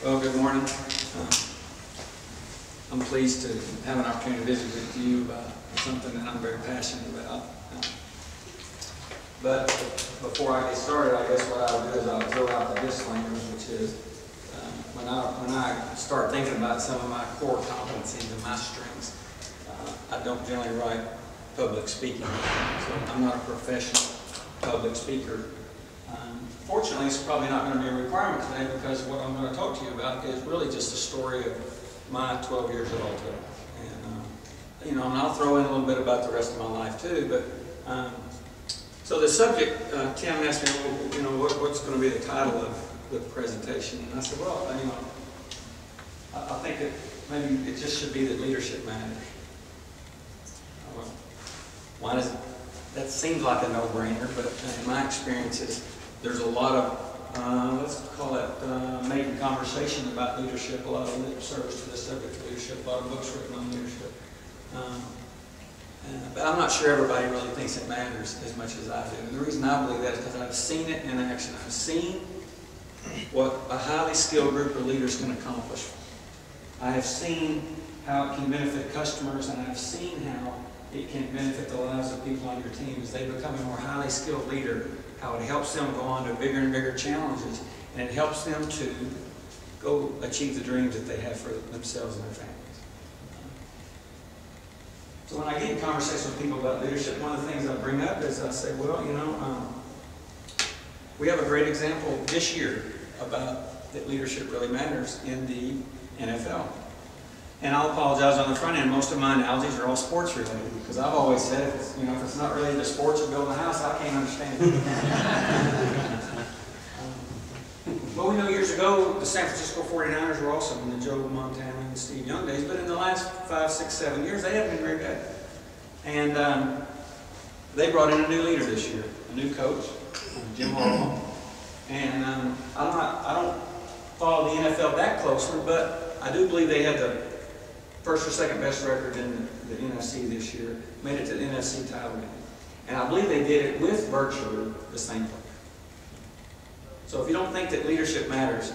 Well, good morning. I'm pleased to have an opportunity to visit with you about something that I'm very passionate about. But before I get started, I guess what I'll do is I'll throw out the disclaimers, which is when I start thinking about some of my core competencies and my strengths, I don't generally write public speaking. So I'm not a professional public speaker. Fortunately, it's probably not going to be a requirement today because what I'm going to talk to you about is really just a story of my 12 years at Alto. And, and I'll throw in a little bit about the rest of my life too. But so the subject, Tim asked me, well, what's going to be the title of the presentation? And I said, well, I think that maybe it just should be that leadership matters. Well, why does it? That seems like a no-brainer, but in my experiences, there's a lot of, let's call it making conversation about leadership, a lot of lip service to the subject of leadership, a lot of books written on leadership. But I'm not sure everybody really thinks it matters as much as I do. And the reason I believe that is because I've seen it in action. I've seen what a highly skilled group of leaders can accomplish. I have seen how it can benefit customers, and I've seen how it can benefit the lives of people on your team as they become a more highly skilled leader, how it helps them go on to bigger and bigger challenges, and it helps them to go achieve the dreams that they have for themselves and their families. So when I get in conversation with people about leadership, one of the things I bring up is I say, well, we have a great example this year about that leadership really matters in the NFL. And I'll apologize on the front end. Most of my analogies are all sports related because I've always said, if it's not related to sports or building a house, I can't understand it. But we know years ago the San Francisco 49ers were awesome in the Joe Montana and Steve Young days, but in the last 5, 6, 7 years they haven't been very good. And they brought in a new leader this year, a new coach, Jim Harbaugh. And I don't follow the NFL that closely, but I do believe they had the first or second best record in the NFC this year, made it to the NFC title game. And I believe they did it with virtually the same player. So if you don't think that leadership matters,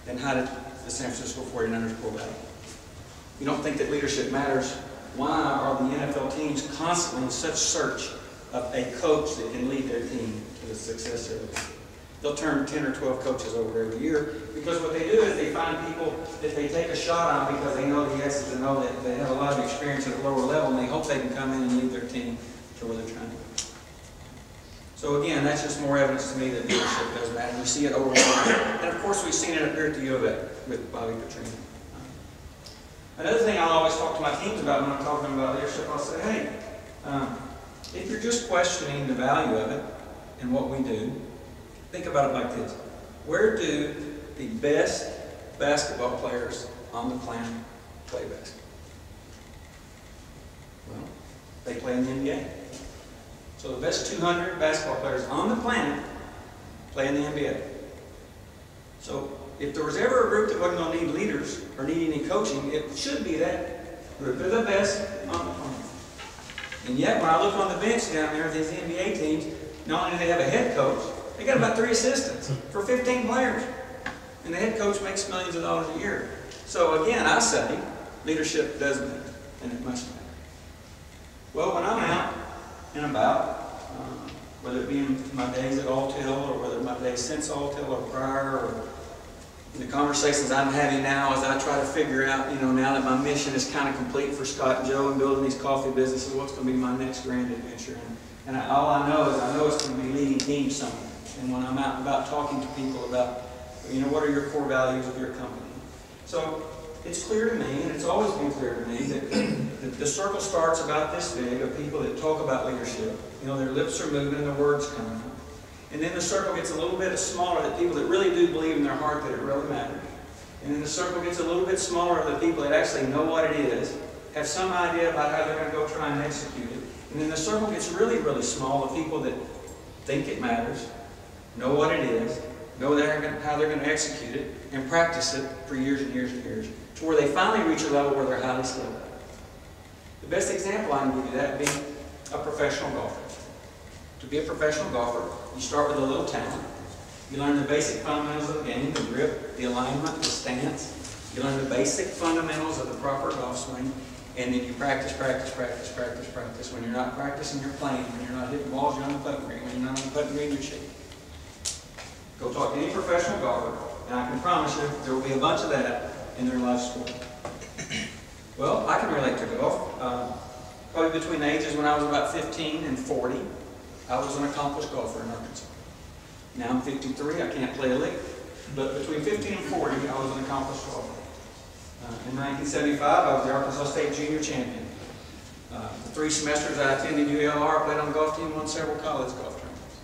then how did the San Francisco 49ers pull that? If you don't think that leadership matters, why are the NFL teams constantly in such search of a coach that can lead their team to the success they're looking for? They'll turn 10 or 12 coaches over every year because what they do is they find people that they take a shot on because they know the X's and O's, that they have a lot of experience at a lower level, and they hope they can come in and lead their team to where they're trying to go. So again, that's just more evidence to me that leadership does matter. We see it over and over. And of course, we've seen it up here at the U of A with Bobby Petrino. Another thing I'll always talk to my teams about when I'm talking about leadership, I'll say, hey, if you're just questioning the value of it and what we do, think about it like this. Where do the best basketball players on the planet play basketball? Well, they play in the NBA. So the best 200 basketball players on the planet play in the NBA. So if there was ever a group that wasn't going to need leaders or need any coaching, it should be that group. They're the best on the planet. And yet, when I look on the bench down there, these NBA teams, not only do they have a head coach, they got about 3 assistants for 15 players. And the head coach makes millions of dollars a year. So again, I say, leadership does matter, and it must matter. Well, when I'm out and about, whether it be in my days at Altel, or whether my days since Altel or prior, or in the conversations I'm having now as I try to figure out, now that my mission is kind of complete for Scott and Joe and building these coffee businesses, what's going to be my next grand adventure. And all I know is it's going to be leading teams somewhere. And when I'm out and about talking to people about, what are your core values of your company? So it's clear to me, and it's always been clear to me, that the circle starts about this big of people that talk about leadership. Their lips are moving and the words come out. And then the circle gets a little bit smaller, the people that really do believe in their heart that it really matters. And then the circle gets a little bit smaller of the people that actually know what it is, have some idea about how they're going to go try and execute it. And then the circle gets really, really small of people that think it matters, know what it is, know how they're going to execute it, and practice it for years and years and years, to where they finally reach a level where they're highly skilled. The best example I can give you that would be a professional golfer. To be a professional golfer, you start with a little talent, You learn the basic fundamentals of the game, the grip, the alignment, the stance. You learn the basic fundamentals of the proper golf swing, and then you practice, practice, practice, practice, practice. When you're not practicing, you're playing. When you're not hitting balls, you're on the putting green. When you're not on the putting green, you're shaking. Go talk to any professional golfer, and I can promise you there will be a bunch of that in their life story. Well, I can relate to golf. Probably between the ages when I was about 15 and 40, I was an accomplished golfer in Arkansas. Now I'm 53, I can't play a lick, but between 15 and 40, I was an accomplished golfer. In 1975, I was the Arkansas State Junior Champion. The 3 semesters I attended ULR, played on the golf team, won several college golf tournaments.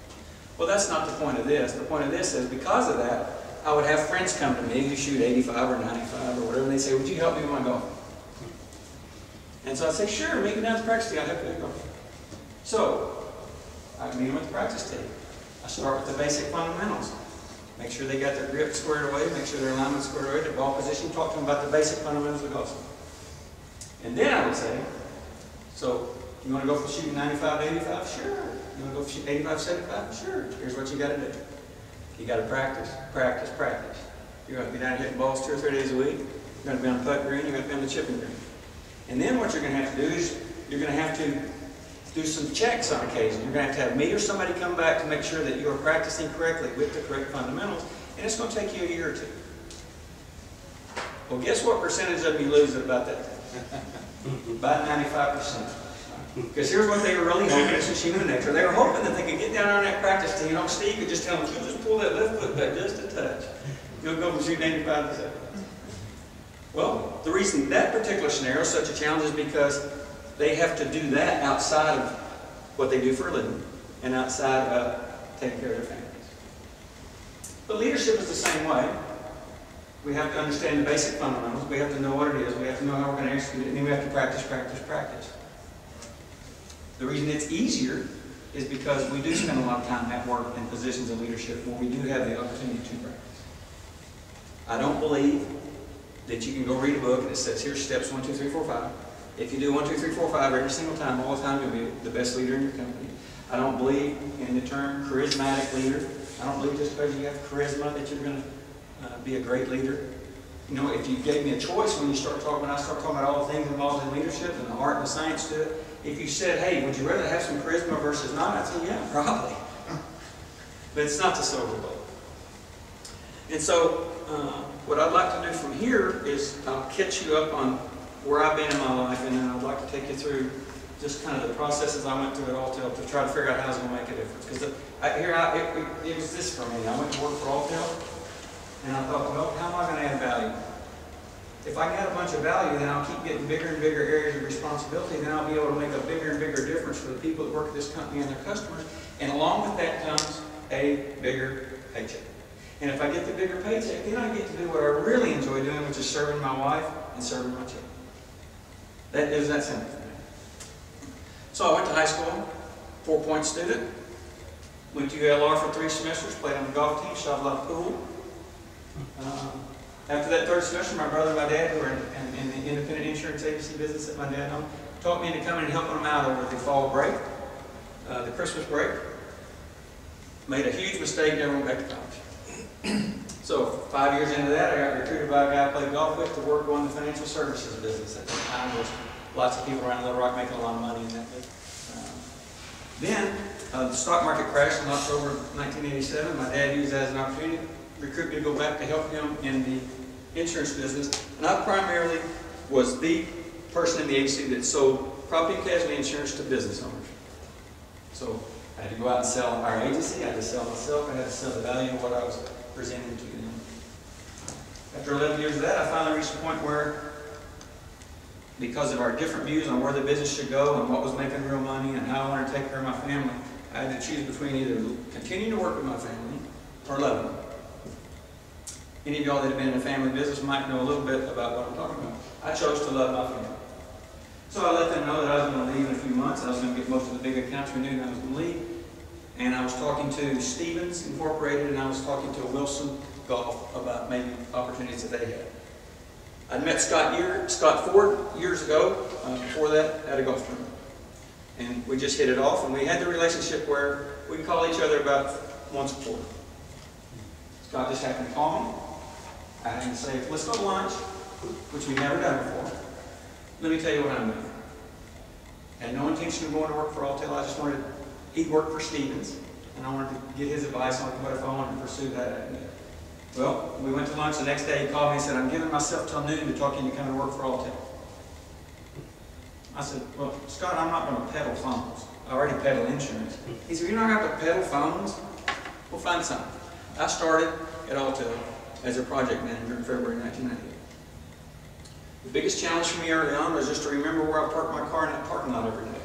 Well, that's not the point of this. The point of this is because of that, I would have friends come to me who shoot 85 or 95 or whatever, and they'd say, would you help me with my golf? And so I'd say, sure, meet me down at the practice tee, I'll help you with your golf. So, I meet them at the practice tee. I start with the basic fundamentals. Make sure they got their grip squared away, make sure their alignment squared away, their ball position, talk to them about the basic fundamentals of golf. And then I would say, so, you want to go from shooting 95 to 85? Sure. You want to go from 85 to 75? Sure. Here's what you got to do. You got to practice, practice, practice. You're going to be down hitting balls 2 or 3 days a week. You're going to be on the putting green, you're going to be on the chipping green. And then what you're going to have to do is, you're going to have to do some checks on occasion. You're going to have me or somebody come back to make sure that you are practicing correctly with the correct fundamentals, and it's going to take you a year or 2. Well, guess what percentage of you lose at about that? About 95%. Because here's what they were really hoping, it's just human nature. They were hoping that they could get down on that practice team. You know, Steve could just tell them, if you just pull that left foot back just a touch, you'll go from shooting 85 to 70. Well, the reason that particular scenario is such a challenge is because they have to do that outside of what they do for a living and outside of taking care of their families. But leadership is the same way. We have to understand the basic fundamentals. We have to know what it is. We have to know how we're going to execute it. And then we have to practice, practice, practice. The reason it's easier is because we do spend a lot of time at work in positions of leadership where we do have the opportunity to practice. I don't believe that you can go read a book and it says, here's steps 1, 2, 3, 4, 5. If you do 1, 2, 3, 4, 5 every single time, all the time, you'll be the best leader in your company. I don't believe in the term charismatic leader. I don't believe just because you have charisma that you're going to be a great leader. You know, if you gave me a choice when I start talking about all the things involved in leadership and the art and the science to it, if you said, hey, would you rather have some charisma versus not? I'd say, yeah, probably. But it's not the silver bullet. And so, what I'd like to do from here is I'll catch you up on where I've been in my life, and then I'd like to take you through just kind of the processes I went through at Alltel to try to figure out how it's going to make a difference. Because it was this for me. I went to work for Alltel, and I thought, well, how am I going to add value? If I can add a bunch of value, then I'll keep getting bigger and bigger areas of responsibility, and then I'll be able to make a bigger and bigger difference for the people that work at this company and their customers. And along with that comes a bigger paycheck. And if I get the bigger paycheck, then I get to do what I really enjoy doing, which is serving my wife and serving my children. That is that simple for me. So I went to high school, 4-point student, went to ULR for 3 semesters, played on the golf team, shot a lot of pool. After that 3rd semester, my brother and my dad, who were in the independent insurance agency business that my dad owned, taught me into coming and helping them out over the fall break, the Christmas break. Made a huge mistake, never went back to college. So 5 years into that, I got recruited by a guy I played golf with to work on the financial services business. At the time, there was lots of people around Little Rock making a lot of money in that business. Then, the stock market crashed in October of 1987. My dad used that as an opportunity to recruit me to go back to help him in the insurance business. And I primarily was the person in the agency that sold property and casualty insurance to business owners. So I had to go out and sell our agency, I had to sell myself, I had to sell the value of what I was presenting to them. After 11 years of that, I finally reached a point where, because of our different views on where the business should go and what was making real money and how I wanted to take care of my family, I had to choose between either continuing to work with my family or loving them. Any of y'all that have been in a family business might know a little bit about what I'm talking about. I chose to love my family. So I let them know that I was going to leave in a few months. I was going to get most of the big accounts renewed and I was going to leave. And I was talking to Stevens Incorporated and I was talking to Wilson Golf about maybe opportunities that they had. I'd met Scott Ford years ago, before that, at a golf tournament. And we just hit it off and we had the relationship where we call each other about once a quarter. Scott just happened to call me. I happened to say, let's go to lunch, which we've never done before. Let me tell you what I'm doing. I had no intention of going to work for Alltel. I just wanted to, he'd work for Stevens, and I wanted to get his advice on what if I wanted to pursue that avenue. Well, we went to lunch the next day. He called me and said, I'm giving myself till noon to talk you into coming to work for Alltel. I said, well, Scott, I'm not going to peddle phones. I already peddle insurance. He said, you're not going to have to peddle phones? We'll find something. I started at Alltel as a project manager in February 1998. The biggest challenge for me early on was just to remember where I parked my car in that parking lot every day.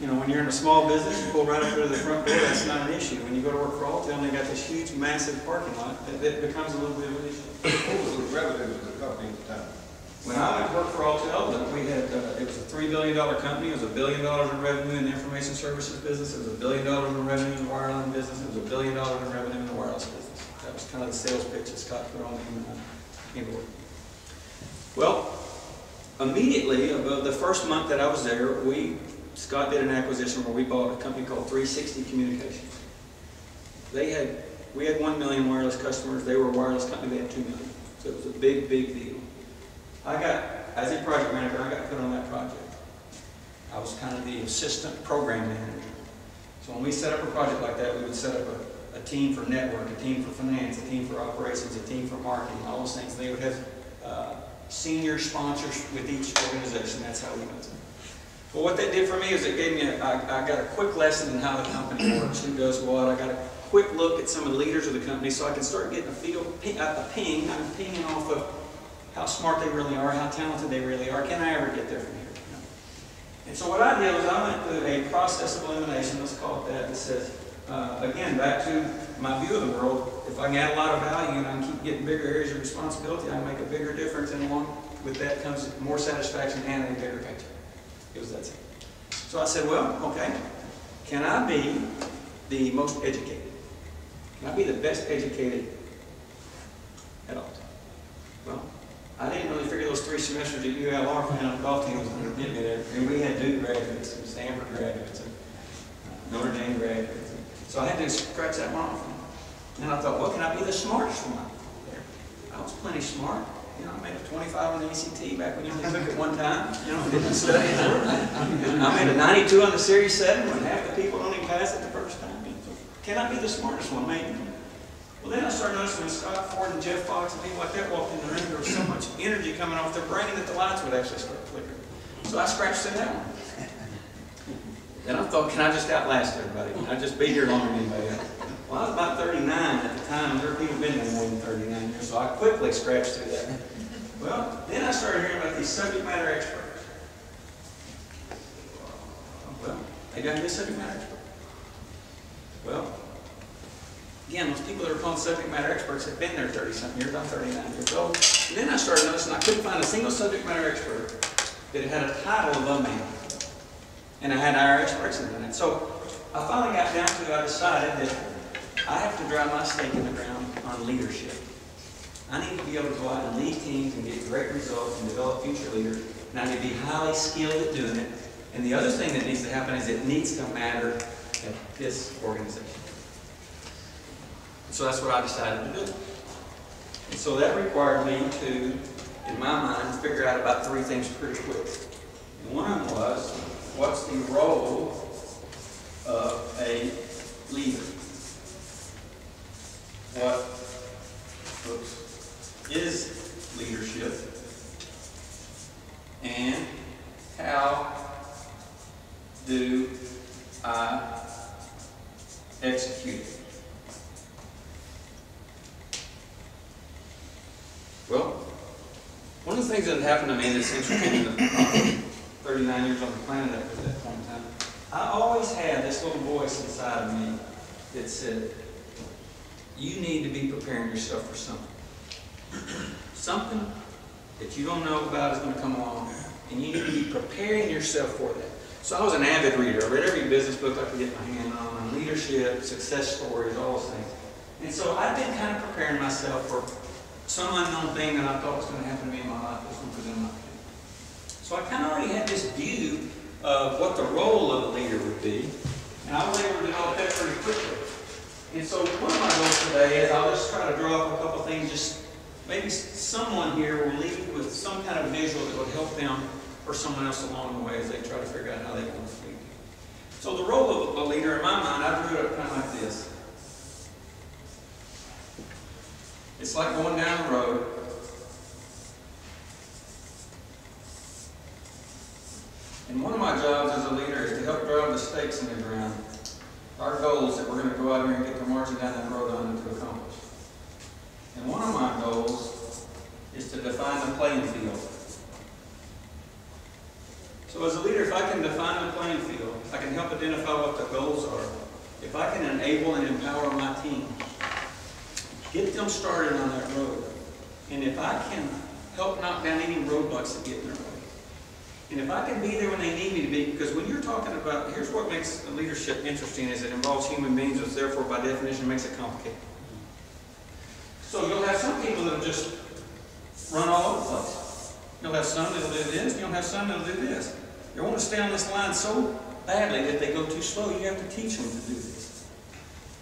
You know, when you're in a small business, you pull right up to the front door, that's not an issue. When you go to work for Alltel and they got this huge, massive parking lot, it becomes a little bit of an issue. What was the revenue of the company at the time? When I went to work for Alltel, we had, it was a $3 billion company. It was $1 billion in revenue in the information services business. It was $1 billion in revenue in the wireline business. It was $1 billion in revenue in the wireless business. That was kind of the sales pitch that Scott put on in work. Well, immediately, about the first month that I was there, Scott did an acquisition where we bought a company called 360 Communications. We had 1 million wireless customers. They were a wireless company. They had 2 million. So it was a big, big deal. As a project manager, I got put on that project. I was kind of the assistant program manager. So when we set up a project like that, we would set up a team for network, a team for finance, a team for operations, a team for marketing, all those things. They would have senior sponsors with each organization. That's how we went through. Well, what that did for me is it gave me I got a quick lesson in how the company works, who does what. I got a quick look at some of the leaders of the company so I can start getting a feel, I'm pinging off of how smart they really are, how talented they really are. Can I ever get there from here? No. And so what I did was I went through a process of elimination, let's call it that says, again, back to my view of the world, if I can add a lot of value and I can keep getting bigger areas of responsibility, I can make a bigger difference, and along with that comes more satisfaction and a bigger picture. It was that simple. So I said, well, okay, can I be the most educated? Can I be the best educated at all? Well, I didn't really figure those 3 semesters at ULR for the golf team was going to get me there. And we had Duke graduates and Stanford graduates and Notre Dame graduates. So I had to scratch that one off. And I thought, well, can I be the smartest one there? I was plenty smart. You know, I made a 25 on the ACT back when you only took it one time. You know, didn't study. I made a 92 on the Series 7 when half the people don't even pass it the first time. Can I be the smartest one? Maybe. Well, then I started noticing when Scott Ford and Jeff Fox and people like that walked in the room, there was so much energy coming off their brain that the lights would actually start flickering. So I scratched through that one. Then I thought, can I just outlast everybody? Can I just be here longer than anybody else? Well, I was about 39 at the time, and there were people been there more than 39 years, so I quickly scratched through that. Well, then I started hearing about these subject matter experts. Well, they got to be a subject matter expert. Well, again, those people that are called subject matter experts have been there 30-something years. I'm 39 years old. And then I started noticing I couldn't find a single subject matter expert that had a title of a man. And I had our experts in it. So I finally got down to it. I decided that I have to drive my stake in the ground on leadership. I need to be able to go out and lead teams and get great results and develop future leaders. And I need to be highly skilled at doing it. And the other thing that needs to happen is it needs to matter at this organization. So that's what I decided to do. And so that required me to, in my mind, figure out about 3 things pretty quick. And one of them was, what's the role of a leader? What is leadership? And how do I execute it? Well, one of the things that happened to me that's interesting in the 39 years on the planet at that point in time, I always had this little voice inside of me that said, you need to be preparing yourself for something. Something that you don't know about is going to come along, and you need to be preparing yourself for that. So I was an avid reader. I read every business book I could get my hand on leadership, success stories, all those things. And so I've been kind of preparing myself for some unknown thing that I thought was going to happen to me in my life that was going to present my opportunity. So I kind of already had this view of what the role of a leader would be, and I was able to develop that pretty quickly. And so one of my goals today is I'll just try to draw up a couple things, just maybe someone here will leave with some kind of visual that will help them or someone else along the way as they try to figure out how they want to lead. So the role of a leader, in my mind, I drew it up kind of like this. It's like going down the road. And one of my jobs as a leader is to help drive the stakes in the ground. Our goals that we're going to go out here and get the marching down that road on to accomplish. And one of my goals is to define the playing field. So as a leader, if I can define the playing field, if I can help identify what the goals are, if I can enable and empower my team, get them started on that road, and if I can help knock down any roadblocks that get in their way, and if I can be there when they need me to be, because when you're talking about, here's what makes leadership interesting, is it involves human beings, which therefore by definition makes it complicated. So you'll have some people that'll just run all over the place. You'll have some that'll do this, and you'll have some that'll do this. They want to stay on this line so badly that they go too slow, you have to teach them to do this.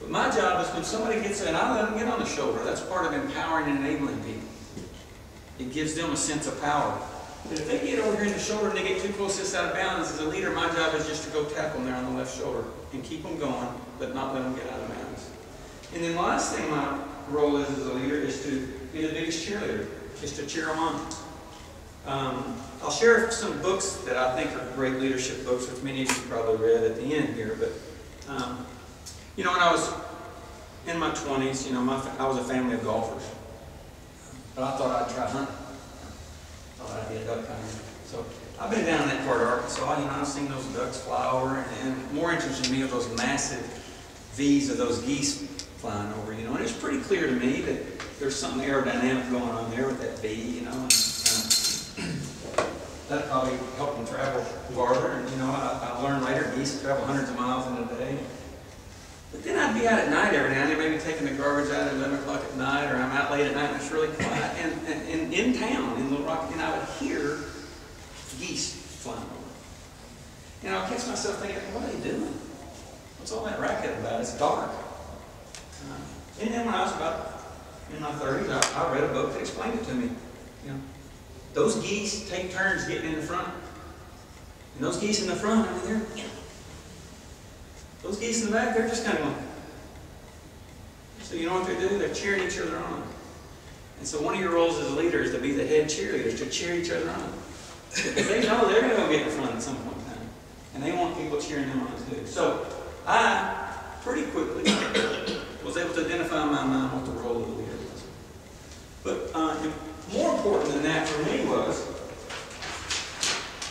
But my job is when somebody gets there, and I let them get on the shoulder. That's part of empowering and enabling people. It gives them a sense of power. But if they get over here in the shoulder and they get too close to this out of bounds, as a leader, my job is just to go tap them there on the left shoulder and keep them going, but not let them get out of bounds. And then the last thing my role is as a leader is to be the biggest cheerleader, is to cheer them on. I'll share some books that I think are great leadership books, which many of you probably read at the end here. But, you know, when I was in my 20s, you know, I was a family of golfers. But I thought I'd try hunting. I thought I'd be a duck hunter. So I've been down in that part of Arkansas. You know, I've seen those ducks fly over. And more interesting to me are those massive V's of those geese flying over, you know. And it's pretty clear to me that there's something aerodynamic going on there with that V, you know. That probably helped them travel farther. And, you know, I learned later geese travel hundreds of miles in a day. But then I'd be out at night every now and then, maybe taking the garbage out at 11 o'clock at night, or I'm out late at night and it's really quiet. And in town, in Little Rock, and I would hear geese flying over. And I'd catch myself thinking, what are they doing? What's all that racket about? It's dark. And then when I was about in my 30s, I read a book that explained it to me. You know, those geese take turns getting in the front. And those geese in the front, I mean, those geese in the back, they're just kind of going. So you know what they do? They're cheering each other on. And so one of your roles as a leader is to be the head cheerleaders, to cheer each other on. Because they know they're going to go get in front at some point in time. And they want people cheering them on too. So I pretty quickly was able to identify in my mind what the role of the leader was. But more important than that for me was,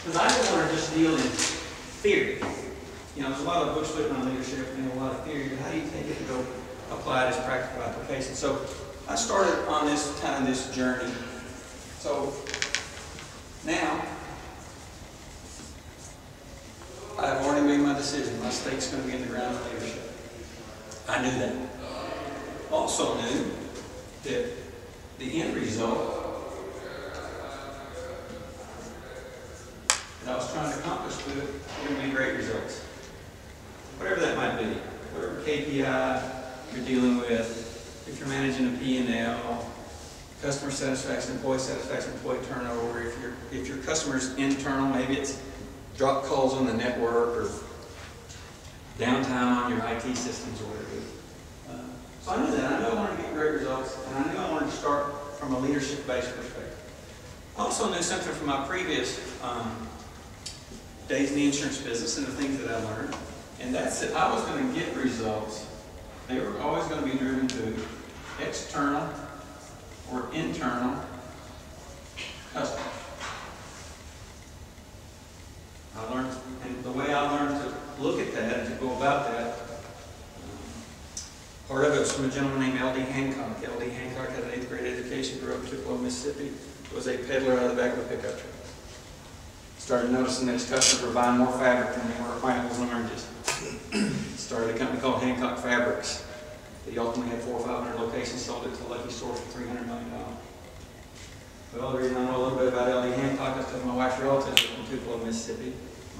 because I didn't want to just deal in theory. You know, there's a lot of books written on leadership and a lot of theory, but how do you take it and go apply it as practical application? So I started on this kind of this journey. So now I've already made my decision. My stake's going to be in the ground of leadership. I knew that. Also knew that the end result that I was trying to accomplish with it were going to be great results. Whatever that might be, whatever KPI you're dealing with, if you're managing a P&L, customer satisfaction, employee turnover, if your customer's internal, maybe it's drop calls on the network or downtime on your IT systems or whatever it is. So I knew that. I knew I wanted to get great results, and I knew I wanted to start from a leadership-based perspective. I also knew something from my previous days in the insurance business and the things that I learned, and that's that I was going to get results. They were always going to be driven to external or internal customers. I learned, and the way I learned to look at that and to go about that, part of it was from a gentleman named L.D. Hancock. L.D. Hancock had an 8th grade education, grew up in Tupelo, Mississippi, was a peddler out of the back of a pickup truck. Started noticing that his customers were buying more fabric than they were apples and oranges. Started a company called Hancock Fabrics. He ultimately had 400 or 500 locations, sold it to Lucky Store for $300 million. Well, the reason I know a little bit about L.D. Hancock is because my wife's relatives are from Tupelo, Mississippi.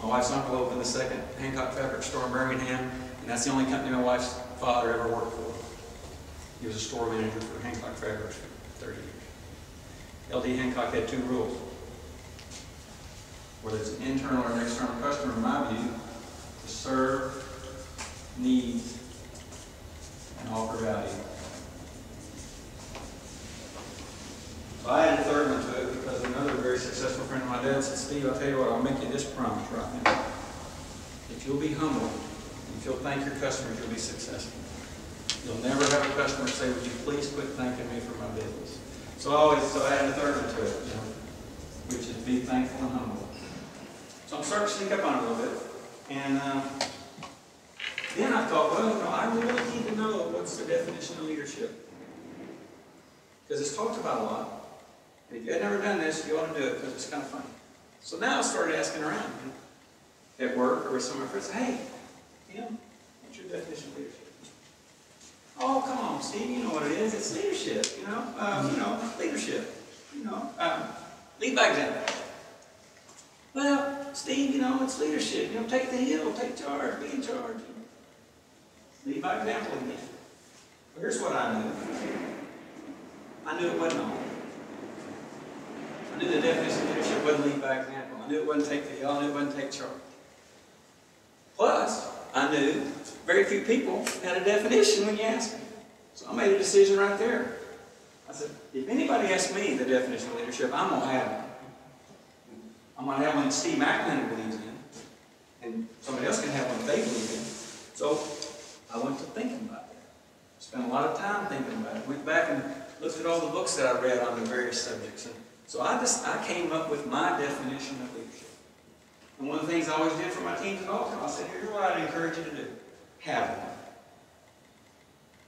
My wife's uncle opened the second Hancock Fabric store in Birmingham, and that's the only company my wife's father ever worked for. He was a store manager for Hancock Fabrics for 30 years. L.D. Hancock had 2 rules. Whether it's an internal or an external customer, in my view, to serve, needs, and offer value. So I added a third one to it because another very successful friend of my dad said, Steve, I'll tell you what, I'll make you this promise right now. If you'll be humble, if you'll thank your customers, you'll be successful. You'll never have a customer say, would you please quit thanking me for my business? So I added a third one to it, which is be thankful and humble. So I'm starting to sneak up on it a little bit. And then I thought, well, I really need to know what's the definition of leadership. Because it's talked about a lot. And if you had never done this, you ought to do it because it's kind of funny. So now I started asking around at work or with some of my friends, hey, what's your definition of leadership? Oh, come on, Steve, you know what it is. It's leadership, leadership. Lead by example. Well, Steve, it's leadership. Take the hill, take charge, be in charge. Lead by example again. Well, here's what I knew. I knew it wasn't all. I knew the definition of leadership wasn't lead by example. I knew it wasn't take the hill. I knew it wasn't take charge. Plus, I knew very few people had a definition when you asked me. So I made a decision right there. I said, if anybody asks me the definition of leadership, I'm going to have one. I'm going to have one that Steve McElhanon believes in. And somebody else can have one that they believe in. So I went to thinking about that. Spent a lot of time thinking about it. Went back and looked at all the books that I read on the various subjects. And so I came up with my definition of leadership. And one of the things I always did for my teams at all times, I said, here's what I'd encourage you to do. Have one.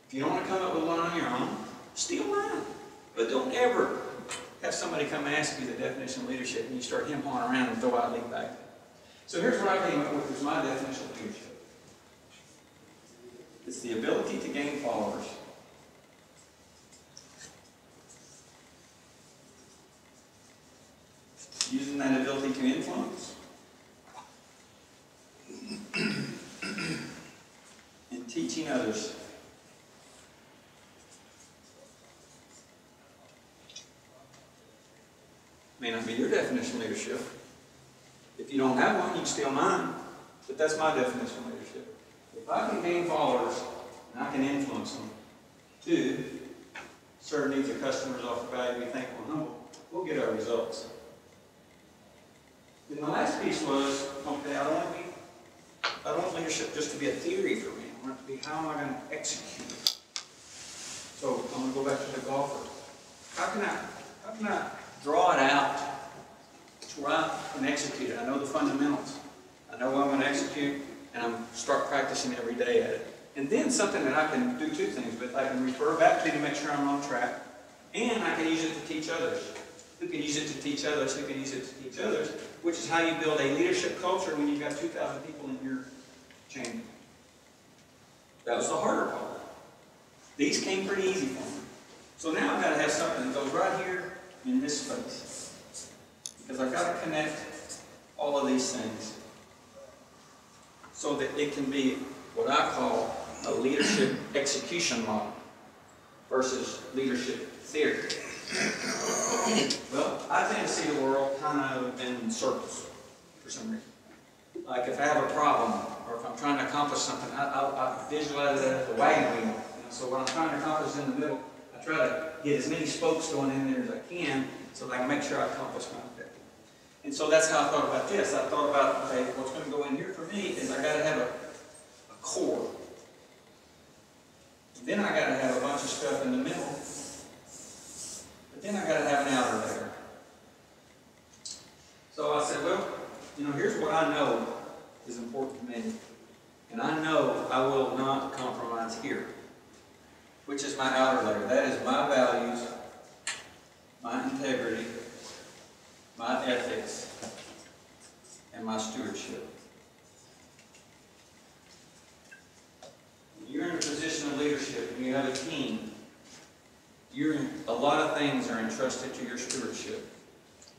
If you don't want to come up with one on your own, steal mine. But don't ever have somebody come ask you the definition of leadership and you start him-hawing around and throw out lead back. So here's what I came up with as my definition of leadership. It's the ability to gain followers. Using that ability to influence. And teaching others. May not be your definition of leadership. If you don't have one, you can steal mine. But that's my definition of leadership. If I can gain followers and I can influence them to serve needs of customers, offer value, be thankful and humble, we'll get our results. Then the last piece was, okay, I don't want leadership just to be a theory for me. I want it to be how am I going to execute it. So I'm going to go back to the golfer. How can I draw it out to where I can execute it? I know the fundamentals. I know what I'm going to execute, and I'm start practicing every day at it. And then something that I can do 2 things with. I can refer back to make sure I'm on track, and I can use it to teach others. Who can use it to teach others? Who can use it to teach others? Which is how you build a leadership culture when you've got 2,000 people in your chamber. That was the harder part. These came pretty easy for me. So now I've got to have something that goes right here in this space. Because I've got to connect all of these things so that it can be what I call a leadership execution model versus leadership theory. Well, I tend to see the world kind of in circles for some reason. Like if I have a problem or if I'm trying to accomplish something, I visualize it as a wagon wheel. So what I'm trying to accomplish in the middle, I try to get as many spokes going in there as I can so that I can make sure I accomplish my objective. And so that's how I thought about this. I thought about, okay, what's going to go in here for me is I got to have a core. Then I got to have a bunch of stuff in the middle. But then I got to have an outer layer. So I said, well, here's what I know is important to me. And I know I will not compromise here, which is my outer layer. That is my values, my integrity, my ethics, and my stewardship. When you're in a position of leadership and you have a team, a lot of things are entrusted to your stewardship.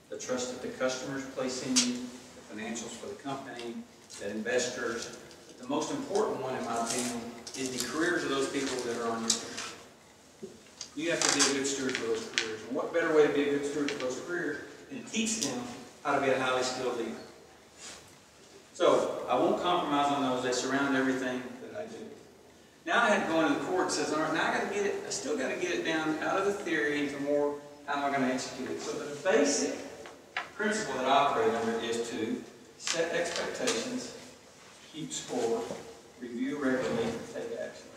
The trust that the customers place in you, the financials for the company, the investors. But the most important one, in my opinion, is the careers of those people that are on your team. You have to be a good steward for those careers. And what better way to be a good steward for those careers than teach them how to be a highly skilled leader? So, I won't compromise on those. They surround everything that I do. Now I had to go into the court and says, all right, now I still got to get it down out of the theory into more, how am I going to execute it? So the basic principle that I operate under is to set expectations, keep score, review regularly, and take action.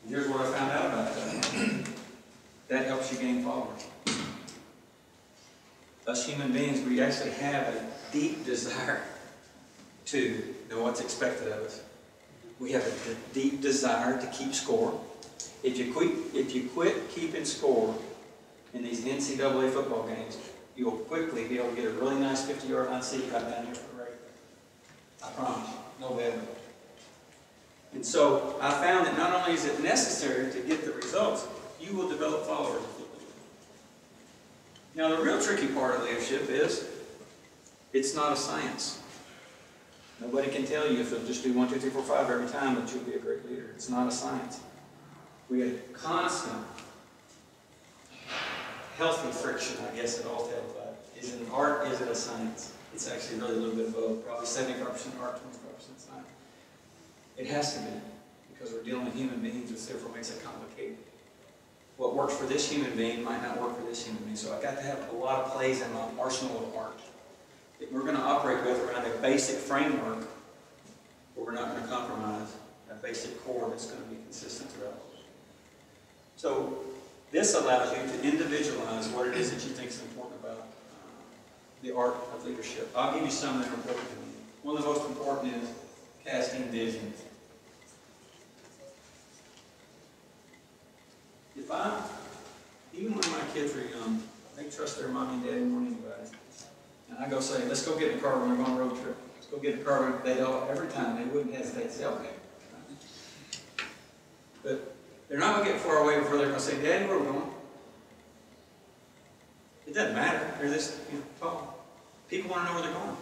And here's what I found out about that. That helps you gain followers. Us human beings, we actually have a deep desire to know what's expected of us. We have a deep desire to keep score. If you quit keeping score in these NCAA football games, you'll quickly be able to get a really nice 50-yard line seat right down here for the race. I promise you, no bad. And so I found that not only is it necessary to get the results, you will develop followers. Now the real tricky part of leadership is it's not a science. Nobody can tell you if you'll just do 1, 2, 3, 4, 5 every time that you'll be a great leader. It's not a science. We have constant, healthy friction, I guess, at all tailpipe. Is it an art? Is it a science? It's actually really a little bit of both. Probably 75% art, 25% science. It has to be, because we're dealing with human beings, which therefore makes it complicated. What works for this human being might not work for this human being. So I've got to have a lot of plays in my arsenal of art that we're going to operate with around a basic framework, but we're not going to compromise a basic core that's going to be consistent throughout. So this allows you to individualize what it is that you think is important about the art of leadership. I'll give you some that are important to me. One of the most important is casting vision. Even when my kids were young, they trust their mommy and daddy more than anybody. And I go say, let's go get in the car when we're on a road trip. Let's go get in the car. Every time they wouldn't hesitate to say, okay. But they're not going to get far away before they're going to say, Daddy, where are we going? It doesn't matter. They're this, tall. People want to know where they're going.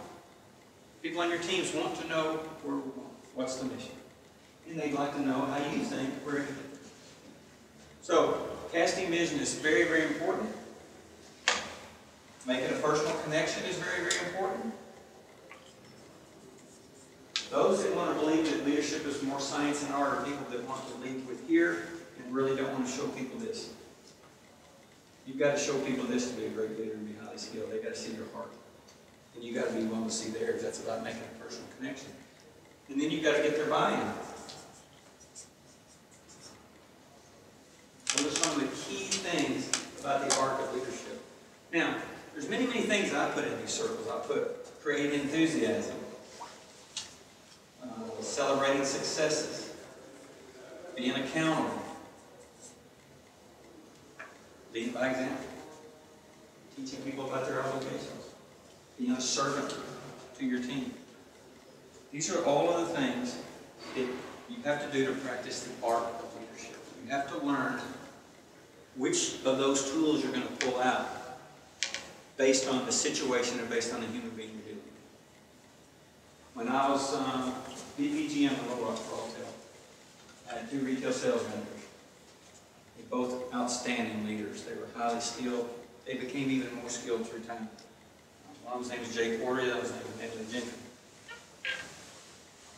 People on your teams want to know where we're going. What's the mission? And they'd like to know how you think we're going to get there. So, casting vision is very, very important. Making a personal connection is very, very important. Those that want to believe that leadership is more science and art are people that want to lead with here and really don't want to show people this. You've got to show people this to be a great leader and be highly skilled. They've got to see your heart. And you've got to be willing to see theirs. That's about making a personal connection. And then you've got to get their buy-in. Those are some of the key things about the art of leadership. Now, there's many, many things I put in these circles. I put create enthusiasm, celebrating successes, being accountable, leading by example, teaching people about their obligations, being a servant to your team. These are all of the things that you have to do to practice the art of leadership. You have to learn which of those tools you're going to pull out based on the situation and based on the human being you're dealing with. When I was VPGM in Little Rock for Hotel, I had 2 retail sales managers. They're both outstanding leaders. They were highly skilled. They became even more skilled through time. One of them's name was Jay Porter, the other's name was Nathan Gentry.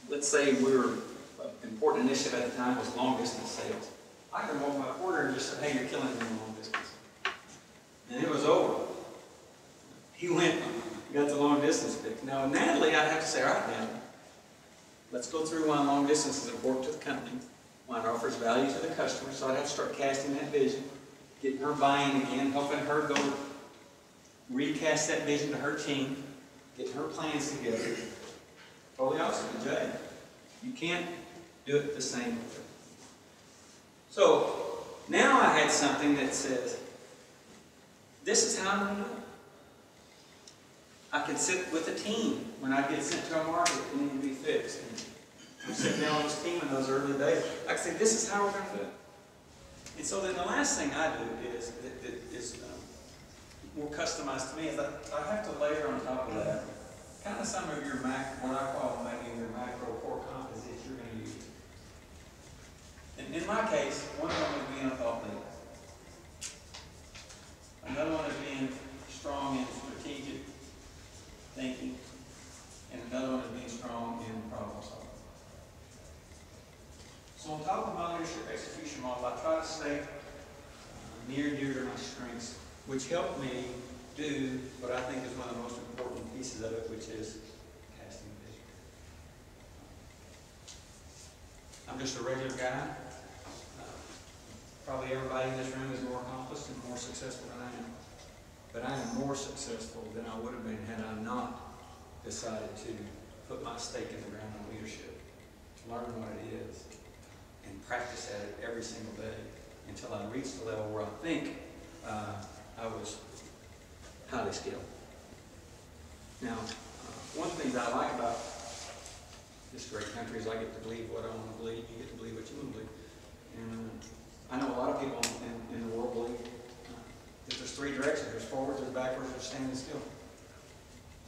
Let's say an important initiative at the time was long distance sales. I could walk my Porter and just say, hey, you're killing me in long distance. And it was over. He went, got the long distance pick. Now, Natalie, I'd have to say, all right, Natalie, let's go through why long distance is important to the company, why it offers value to the customer. So I'd have to start casting that vision, getting her buying again, helping her go recast that vision to her team, getting her plans together. Totally opposite to Jay. You can't do it the same way. So now I had something that says, this is how I'm going to do it. I can sit with a team when I get sent to a market that need to be fixed. And I'm sitting down with this team in those early days. I can say, this is how we're going to do it. And so then the last thing I do is more customized to me is I have to layer on top of that kind of some of your what I call maybe your macro core composites you're going to use. And in my case, one of them is being a thought leader. Another one is being strong in strategic thinking. And another one is being strong in problem solving. So on top of my leadership execution model, I try to stay near and dear to my strengths, which help me do what I think is one of the most important pieces of it, which is casting vision. I'm just a regular guy. Probably everybody in this room is more accomplished and more successful than I am. But I am more successful than I would have been had I not decided to put my stake in the ground on leadership, to learn what it is, and practice at it every single day until I reached the level where I think I was highly skilled. Now, one of the things I like about this great country is I get to believe what I want to believe. You get to believe what you want to believe. And I know a lot of people in the world believe that there's three directions. There's forwards, there's backwards, there's standing still.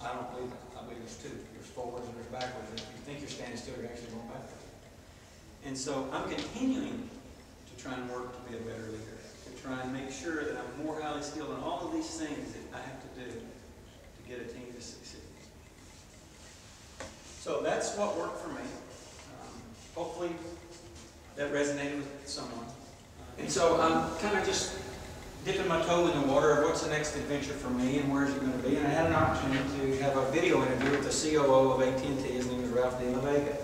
I don't believe that. I believe there's two. There's forwards and there's backwards. And if you think you're standing still, you're actually going backwards. And so I'm continuing to try and work to be a better leader, to try and make sure that I'm more highly skilled in all of these things that I have to do to get a team to succeed. So that's what worked for me. Hopefully that resonated with someone. And so I'm kind of just dipping my toe in the water of what's the next adventure for me and where is it going to be. And I had an opportunity to have a video interview with the COO of AT&T. His name is Ralph De La Vega.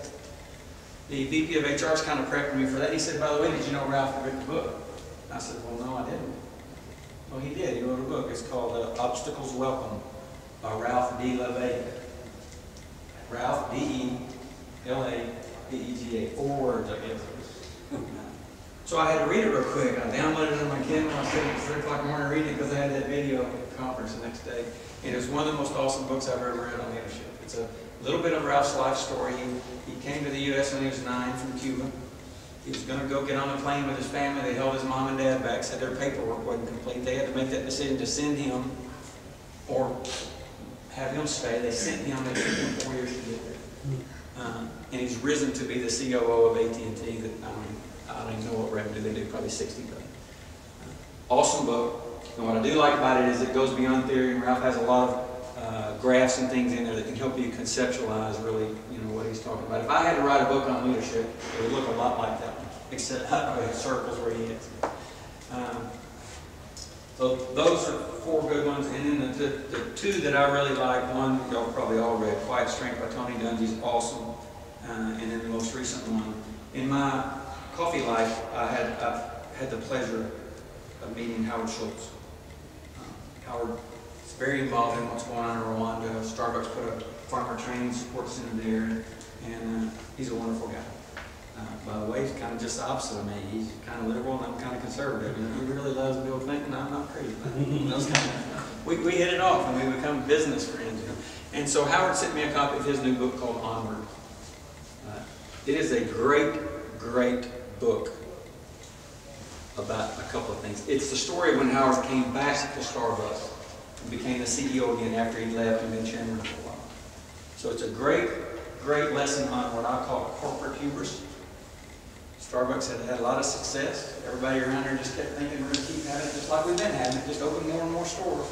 The VP of HR is kind of prepping me for that. He said, by the way, did you know Ralph had written a book? I said, well, no, I didn't. Well, he did. He wrote a book. It's called Obstacles Welcome by Ralph De La Vega. Ralph, D-E-L-A-V-E-G-A. 4 words, I guess. So I had to read it real quick. I downloaded it on my Kindle. I sat at 3 o'clock in the morning reading it because I had that video at the conference the next day. And it was one of the most awesome books I've ever read on leadership. It's a little bit of Ralph's life story. He came to the U.S. when he was 9 from Cuba. He was going to go get on a plane with his family. They held his mom and dad back, said their paperwork wasn't complete. They had to make that decision to send him or have him stay. They sent him. It took him 4 years to get there. And he's risen to be the COO of AT&T. That I don't even know what revenue they do, probably 60 billion. Awesome book. And what I do like about it is it goes beyond theory, and Ralph has a lot of graphs and things in there that can help you conceptualize really, what he's talking about. If I had to write a book on leadership, it would look a lot like that one, except I would have circles where he is. So those are 4 good ones, and then the 2 that I really like, one y'all probably all read, Quiet Strength by Tony Dungy's awesome, and then the most recent one. In my coffee life, I've had the pleasure of meeting Howard Schultz. Howard is very involved in what's going on in Rwanda. Starbucks put a farmer training support center there, and he's a wonderful guy. By the way, he's kind of just the opposite of me. He's kind of liberal and I'm kind of conservative. He really loves Bill Clinton. I'm not crazy. We hit it off and we become business friends. And so Howard sent me a copy of his new book called Onward. It is a great, great book about a couple of things. It's the story when Howard came back to Starbucks and became the CEO again after he left and been chairman for a while. So it's a great, great lesson on what I call corporate hubris. Starbucks had a lot of success. Everybody around there just kept thinking we're going to keep having it just like we've been having it, just open more and more stores.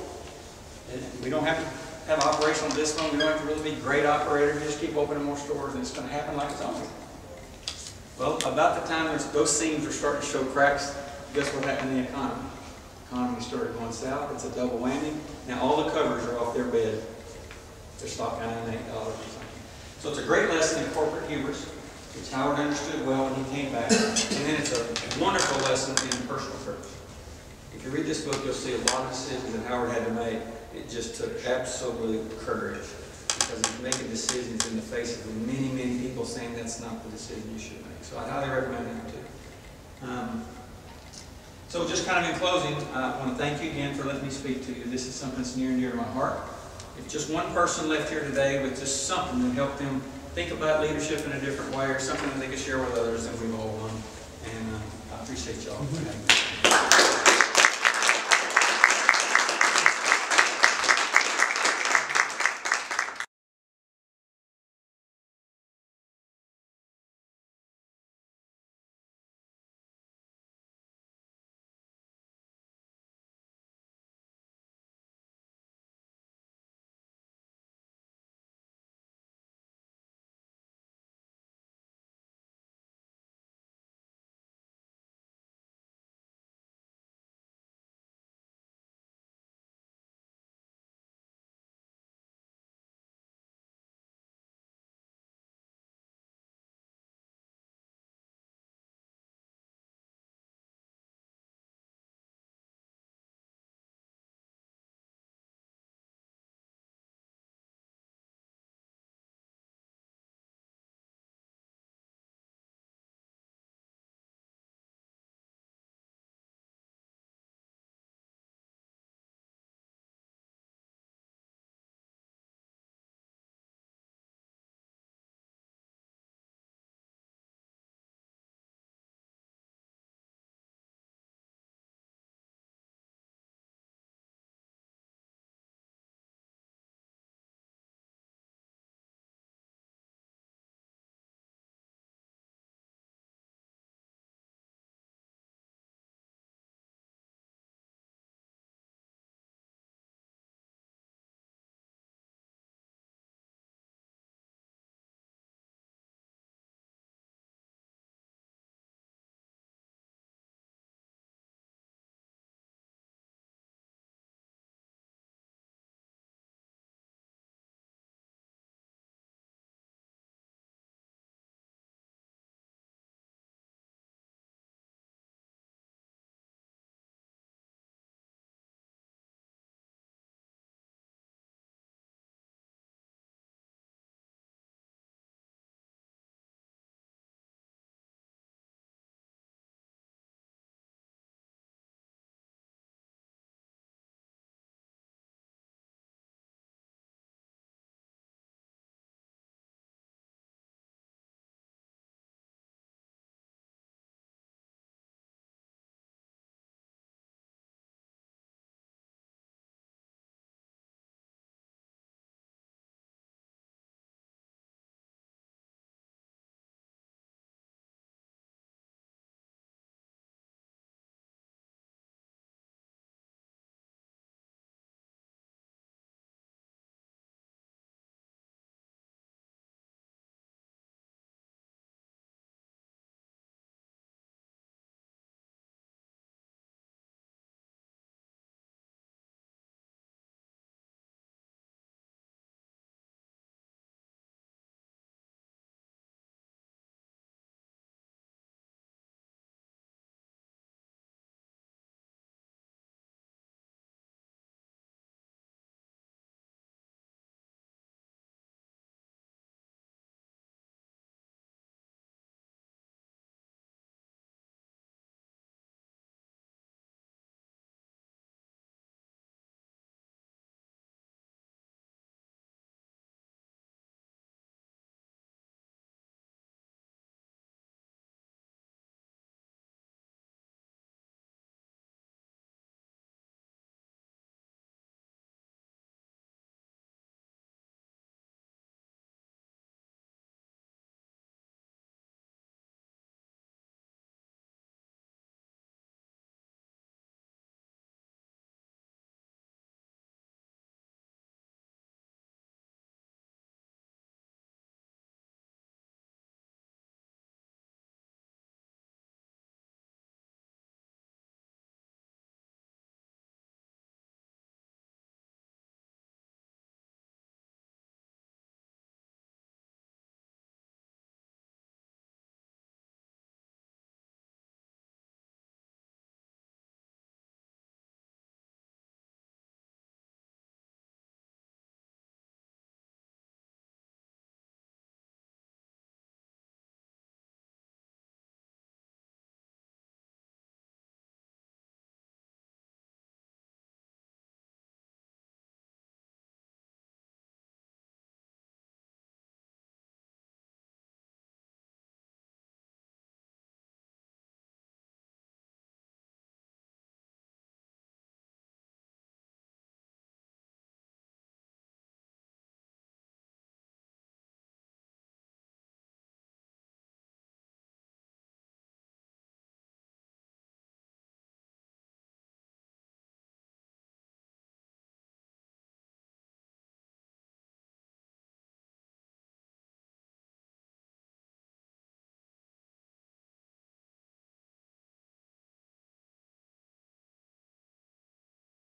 And we don't have to have operational discipline. We don't have to really be great operators. We just keep opening more stores and it's going to happen like it's always. Well, about the time those seams are starting to show cracks, guess what happened in the economy? The economy started going south. It's a double whammy. Now all the covers are off their bed. Their stock $98 or something. So it's a great lesson in corporate hubris, which Howard understood well when he came back. And then it's a wonderful lesson in personal courage. If you read this book, you'll see a lot of decisions that Howard had to make. It just took absolute courage because he's making decisions in the face of many, many people saying that's not the decision you should make. So I highly recommend that too. So just kind of in closing, I want to thank you again for letting me speak to you. This is something that's near and dear to my heart. If just one person left here today with just something that helped them think about leadership in a different way or something that they could share with others, then we've all won. And I appreciate y'all for having me.